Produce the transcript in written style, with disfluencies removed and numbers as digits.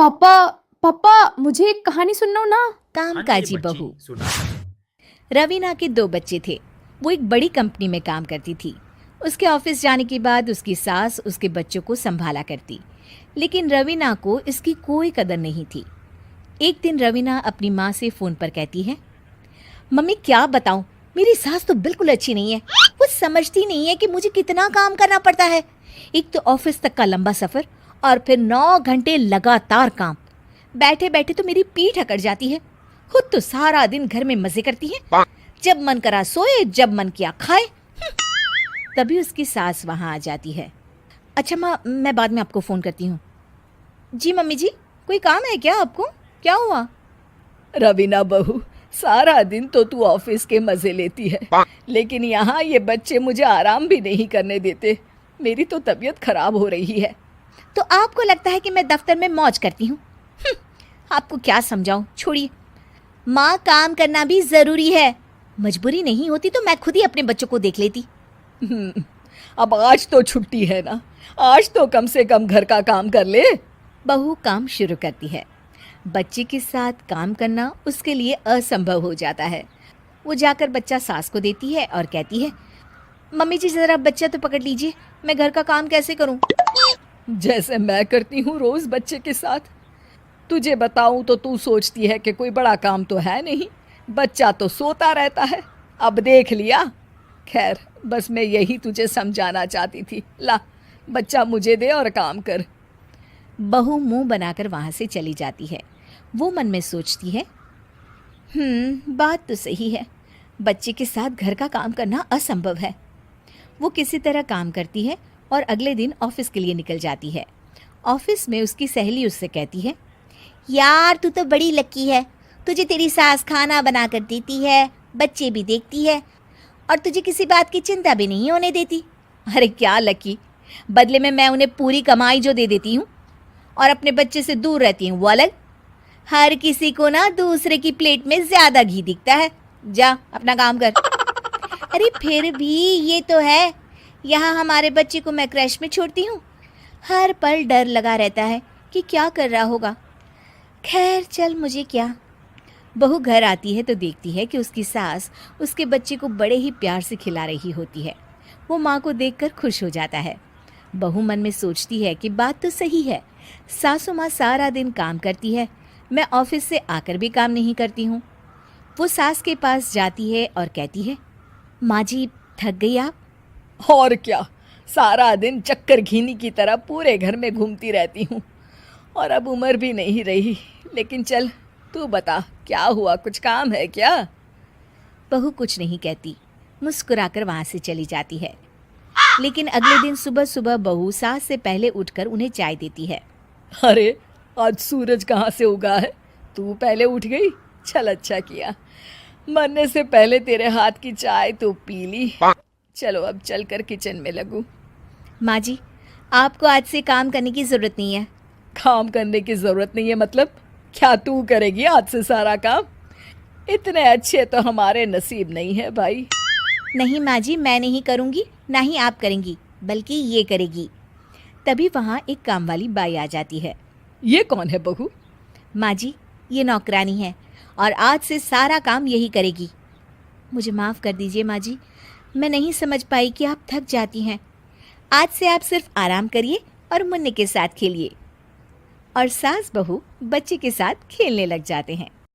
पापा पापा मुझे एक कहानी सुनाओ ना। कामकाजी बहू। रवीना के 2 बच्चे थे। वो एक बड़ी कंपनी में काम करती थी। उसके ऑफिस जाने के बाद उसकी सास उसके बच्चों को संभाला करती, लेकिन रवीना को इसकी कोई कदर नहीं थी। एक दिन रवीना अपनी माँ से फ़ोन पर कहती है, मम्मी क्या बताऊं, मेरी सास तो बिल्कुल अच्छी नहीं है। वो समझती नहीं है कि मुझे कितना काम करना पड़ता है। एक तो ऑफिस तक का लंबा सफ़र और फिर 9 घंटे लगातार काम। बैठे बैठे तो मेरी पीठ अकड़ जाती है। खुद तो सारा दिन घर में मजे करती है, जब मन करा सोए, जब मन किया खाए। तभी उसकी सास वहाँ आ जाती है। अच्छा माँ, मैं बाद में आपको फ़ोन करती हूँ। जी मम्मी जी, कोई काम है क्या आपको? क्या हुआ? रवीना बहू, सारा दिन तो तू ऑफिस के मजे लेती है, लेकिन यहाँ ये बच्चे मुझे आराम भी नहीं करने देते। मेरी तो तबीयत खराब हो रही है। तो आपको लगता है कि मैं दफ्तर में मौज करती हूँ? आपको क्या समझाऊं, छोड़िए। माँ, काम करना भी ज़रूरी है। मजबूरी नहीं होती तो मैं खुद ही अपने बच्चों को देख लेती। अब आज तो छुट्टी है ना, आज तो कम से कम घर का काम कर ले। बहू काम शुरू करती है। बच्चे के साथ काम करना उसके लिए असंभव हो जाता है। वो जाकर बच्चा सास को देती है और कहती है, मम्मी जी ज़रा बच्चा तो पकड़ लीजिए, मैं घर का काम कैसे करूं? जैसे मैं करती हूँ रोज बच्चे के साथ। तुझे बताऊं तो तू सोचती है कि कोई बड़ा काम तो है नहीं, बच्चा तो सोता रहता है। अब देख लिया। खैर, बस मैं यही तुझे समझाना चाहती थी। ला, बच्चा मुझे दे और काम कर। बहू मुंह बनाकर वहाँ से चली जाती है। वो मन में सोचती है, बात तो सही है, बच्चे के साथ घर का काम करना असंभव है। वो किसी तरह काम करती है और अगले दिन ऑफिस के लिए निकल जाती है। ऑफिस में उसकी सहेली उससे कहती है, यार तू तो बड़ी लकी है, तुझे तेरी सास खाना बना कर देती है, बच्चे भी देखती है और तुझे किसी बात की चिंता भी नहीं होने देती। अरे क्या लकी, बदले में मैं उन्हें पूरी कमाई जो दे देती हूँ और अपने बच्चे से दूर रहती हूँ वो अलग। हर किसी को ना दूसरे की प्लेट में ज़्यादा घी दिखता है। जा अपना काम कर। अरे फिर भी ये तो है, यहाँ हमारे बच्चे को मैं क्रैश में छोड़ती हूँ, हर पल डर लगा रहता है कि क्या कर रहा होगा। खैर चल, मुझे क्या। बहू घर आती है तो देखती है कि उसकी सास उसके बच्चे को बड़े ही प्यार से खिला रही होती है। वो माँ को देखकर खुश हो जाता है। बहू मन में सोचती है कि बात तो सही है, सासू माँ सारा दिन काम करती है, मैं ऑफिस से आकर भी काम नहीं करती हूँ। वो सास के पास जाती है और कहती है, माँ जी थक गई आप? और क्या, सारा दिन चक्कर घीनी की तरह पूरे घर में घूमती रहती हूँ और अब उम्र भी नहीं रही। लेकिन चल, तू बता क्या हुआ, कुछ काम है क्या? बहू कुछ नहीं कहती, मुस्कुराकर वहाँ से चली जाती है। लेकिन अगले दिन सुबह सुबह बहू सास से पहले उठकर उन्हें चाय देती है। अरे आज सूरज कहाँ से उगा है, तू पहले उठ गई। चल अच्छा किया, मरने से पहले तेरे हाथ की चाय तो पी ली। चलो अब चलकर किचन में लगूं। माँ जी, आपको आज से काम करने की ज़रूरत नहीं है। काम करने की ज़रूरत नहीं है मतलब? क्या तू करेगी आज से सारा काम? इतने अच्छे तो हमारे नसीब नहीं है भाई। नहीं माँ जी, मैं नहीं करूँगी, ना ही आप करेंगी, बल्कि ये करेगी। तभी वहाँ एक काम वाली बाई आ जाती है। ये कौन है बहू? माँ जी, ये नौकरानी है और आज से सारा काम यही करेगी। मुझे माफ़ कर दीजिए माँ जी, मैं नहीं समझ पाई कि आप थक जाती हैं। आज से आप सिर्फ आराम करिए और मुन्ने के साथ खेलिए। और सास बहू बच्चे के साथ खेलने लग जाते हैं।